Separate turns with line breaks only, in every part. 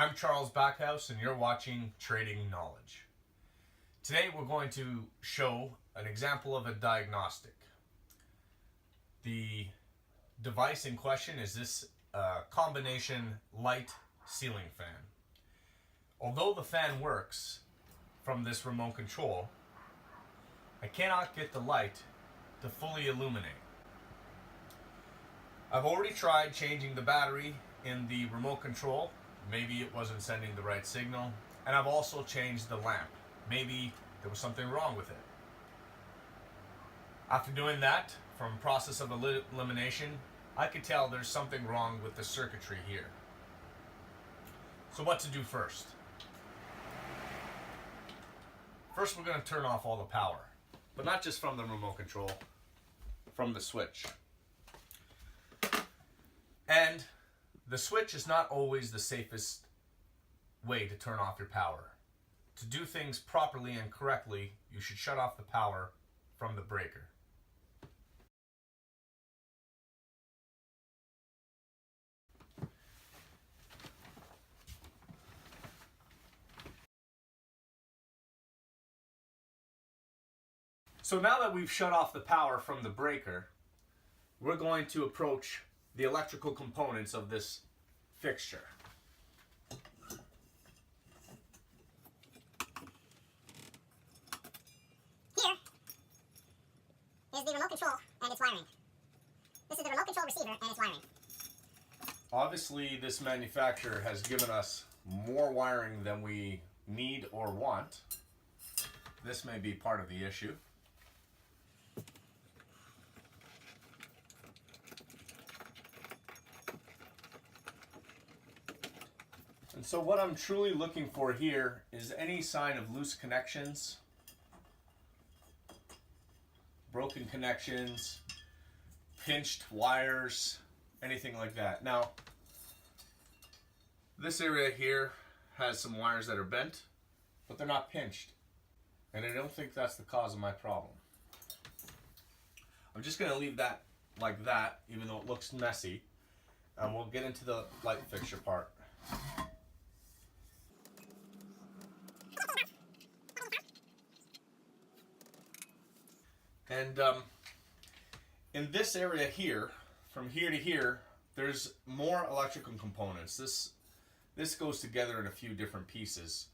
I'm Charles Backhouse and you're watching Trading Knowledge. Today we're going to show an example of a diagnostic. The device in question is this combination light ceiling fan. Although the fan works from this remote control, I cannot get the light to fully illuminate. I've already tried changing the battery in the remote control. Maybe it wasn't sending the right signal. And I've also changed the lamp. Maybe there was something wrong with it. After doing that, from process of elimination, I could tell there's something wrong with the circuitry here. So what to do first? First we're going to turn off all the power. But not just from the remote control, from the switch. And the switch is not always the safest way to turn off your power. To do things properly and correctly, you should shut off the power from the breaker. So now that we've shut off the power from the breaker, we're going to approach the electrical components of this fixture.
Here is the remote control and its wiring. This is the remote control receiver and its wiring.
Obviously, this manufacturer has given us more wiring than we need or want. This may be part of the issue. And so what I'm truly looking for here is any sign of loose connections, broken connections, pinched wires, anything like that. Now, this area here has some wires that are bent, but they're not pinched. And I don't think that's the cause of my problem. I'm just going to leave that like that, even though it looks messy. And we'll get into the light fixture part. And in this area here, from here to here, there's more electrical components. This goes together in a few different pieces.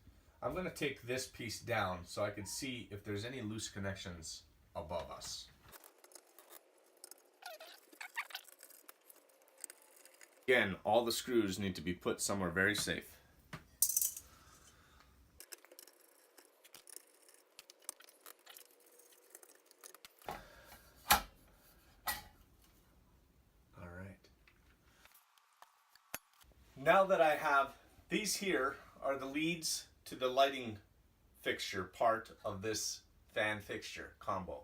I'm going to take this piece down so I can see if there's any loose connections above us. Again, all the screws need to be put somewhere very safe. Now that I have these here are the leads to the lighting fixture part of this fan fixture combo.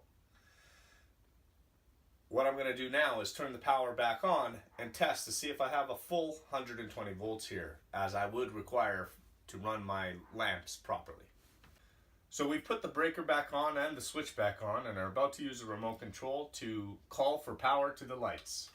What I'm going to do now is turn the power back on and test to see if I have a full 120 volts here, as I would require to run my lamps properly. So we put the breaker back on and the switch back on and are about to use the remote control to call for power to the lights.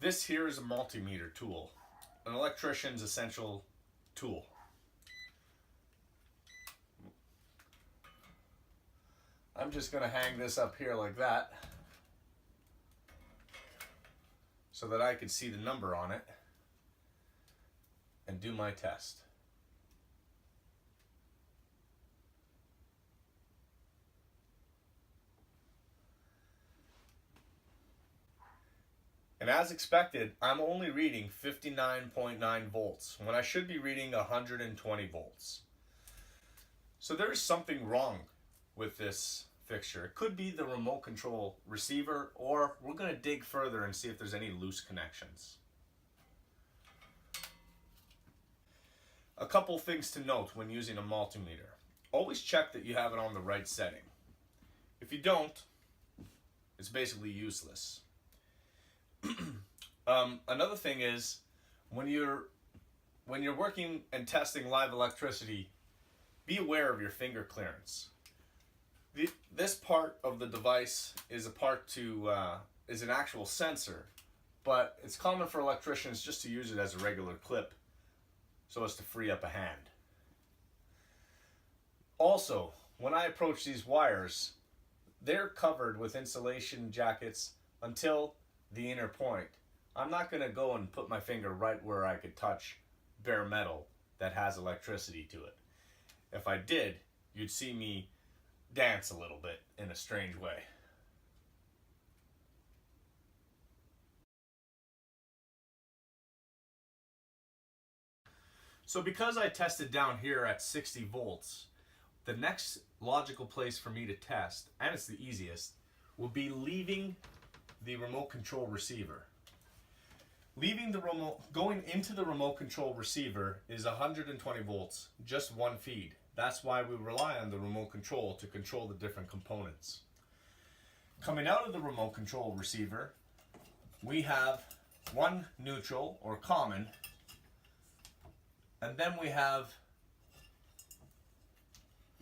This here is a multimeter tool, an electrician's essential tool. I'm just going to hang this up here like that so that I can see the number on it and do my test. And as expected, I'm only reading 59.9 volts when I should be reading 120 volts. So there's something wrong with this fixture. It could be the remote control receiver, or we're going to dig further and see if there's any loose connections. A couple things to note when using a multimeter. Always check that you have it on the right setting. If you don't, it's basically useless. Another thing is, when you're when you're working and testing live electricity, be aware of your finger clearance. This part of the device is is an actual sensor, but it's common for electricians just to use it as a regular clip so as to free up a hand. Also, when I approach these wires, they're covered with insulation jackets until the inner point. I'm not going to go and put my finger right where I could touch bare metal that has electricity to it. If I did, you'd see me dance a little bit in a strange way. So because I tested down here at 60 volts, the next logical place for me to test, and it's the easiest, will be leaving the remote control receiver. Going into the remote control receiver is 120 volts, just one feed. That's why we rely on the remote control to control the different components. Coming out of the remote control receiver, we have one neutral or common, and then we have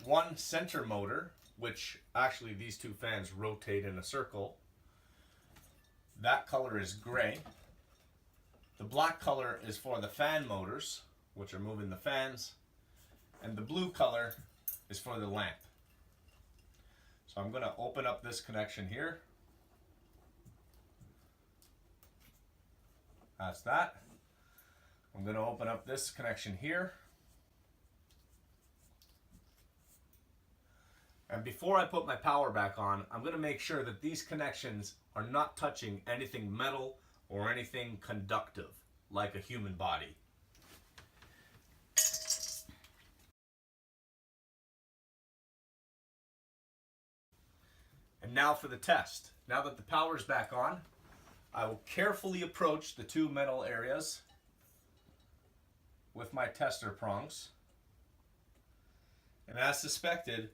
one center motor, which actually these two fans rotate in a circle. That color is gray. The black color is for the fan motors, which are moving the fans. And the blue color is for the lamp. So I'm going to open up this connection here. That's that. I'm going to open up this connection here. And before I put my power back on, I'm going to make sure that these connections are not touching anything metal or anything conductive, like a human body. And now for the test. Now that the power is back on, I will carefully approach the two metal areas with my tester prongs. And as suspected,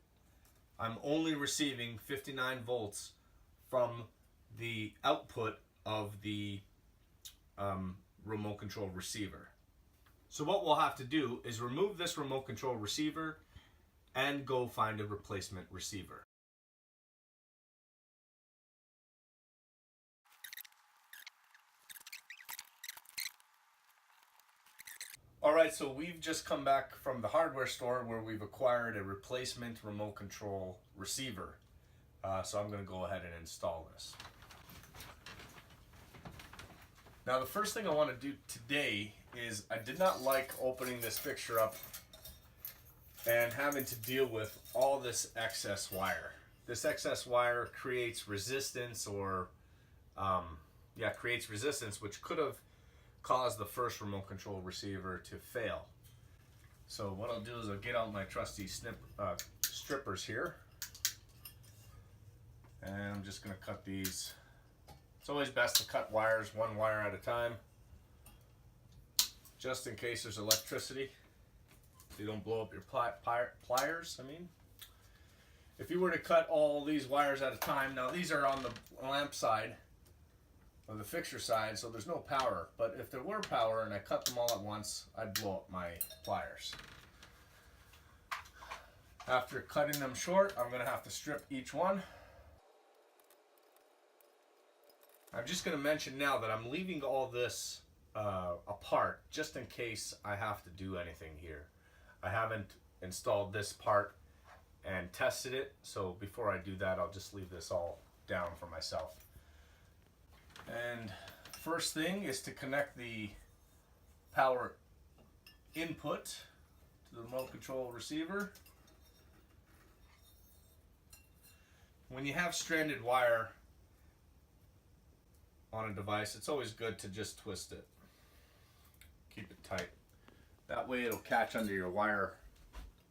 I'm only receiving 59 volts from the output of the remote control receiver. So what we'll have to do is remove this remote control receiver and go find a replacement receiver. Alright, so we've just come back from the hardware store where we've acquired a replacement remote control receiver. So I'm going to go ahead and install this. Now the first thing I want to do today is I did not like opening this fixture up and having to deal with all this excess wire. This excess wire creates resistance which could have caused the first remote control receiver to fail. So what I'll do is I'll get out my trusty strippers here, and I'm just going to cut these. It's always best to cut wires one wire at a time, just in case there's electricity, so you don't blow up your pliers. If you were to cut all these wires at a time, now these are on the lamp side, or the fixture side, so there's no power. But if there were power and I cut them all at once, I'd blow up my pliers. After cutting them short, I'm going to have to strip each one. I'm just going to mention now that I'm leaving all this apart just in case I have to do anything here. I haven't installed this part and tested it, so before I do that, I'll just leave this all down for myself. And first thing is to connect the power input to the remote control receiver. When you have stranded wire on a device, it's always good to just twist it. Keep it tight. That way it'll catch under your wire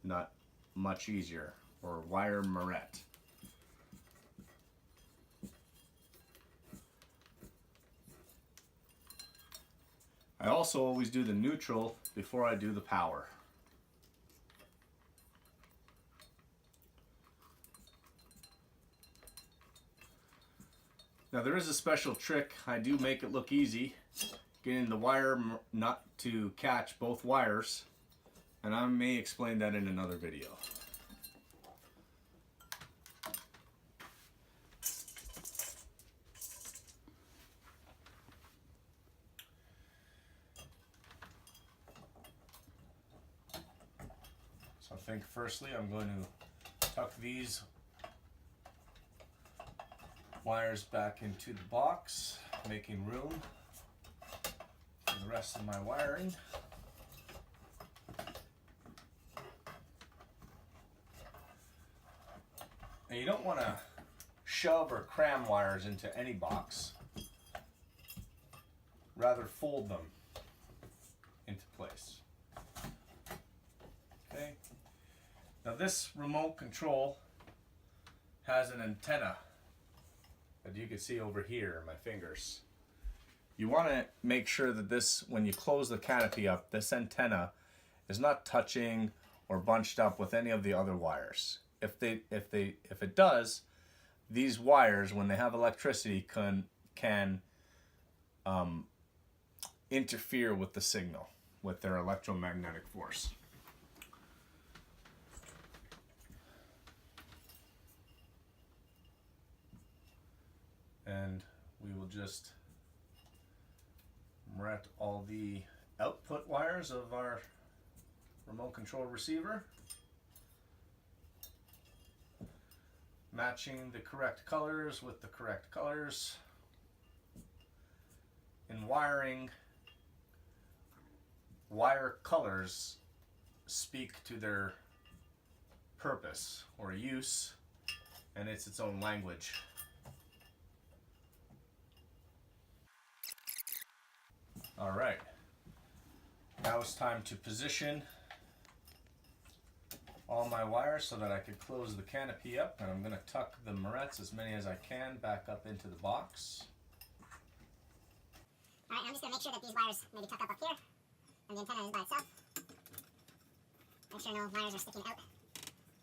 nut much easier, or wire moret. I also always do the neutral before I do the power. Now there is a special trick. I do make it look easy. getting the wire nut to catch both wires, and I may explain that in another video. So I think firstly I'm going to tuck these wires back into the box, making room for the rest of my wiring. And you don't want to shove or cram wires into any box. Rather fold them into place. Okay. Now this remote control has an antenna that you can see over here in my fingers. You want to make sure that this, when you close the canopy up, this antenna is not touching or bunched up with any of the other wires. If it does, these wires, when they have electricity, can interfere with the signal with their electromagnetic force. And we will just ret all the output wires of our remote control receiver, matching the correct colors with the correct colors. In wiring, wire colors speak to their purpose or use, and it's its own language. All right, now it's time to position all my wires so that I can close the canopy up, and I'm going to tuck the morettes, as many as I can, back up into the box.
Alright, I'm just going to make sure that these wires maybe tuck up here, and the antenna is by itself. Make sure no wires are sticking out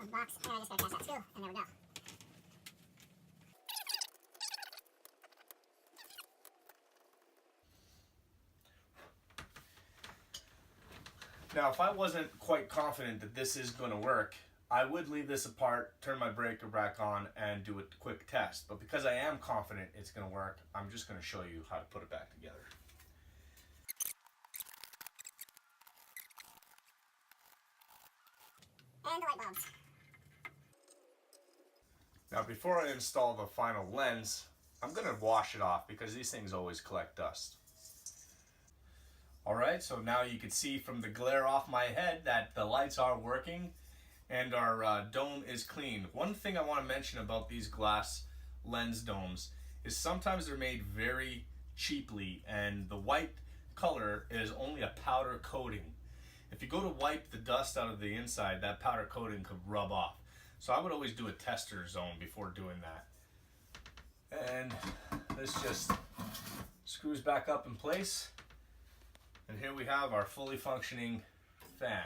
of the box, and I'm just going to attach that screw, and there we go.
Now, if I wasn't quite confident that this is going to work, I would leave this apart, turn my breaker back on, and do a quick test. But because I am confident it's going to work, I'm just going to show you how to put it back together.
And the light bulbs.
Now, before I install the final lens, I'm going to wash it off because these things always collect dust. Alright, so now you can see from the glare off my head that the lights are working and our dome is clean. One thing I want to mention about these glass lens domes is sometimes they're made very cheaply, and the white color is only a powder coating. If you go to wipe the dust out of the inside, that powder coating could rub off. So I would always do a tester zone before doing that. And this just screws back up in place. And here we have our fully functioning fan.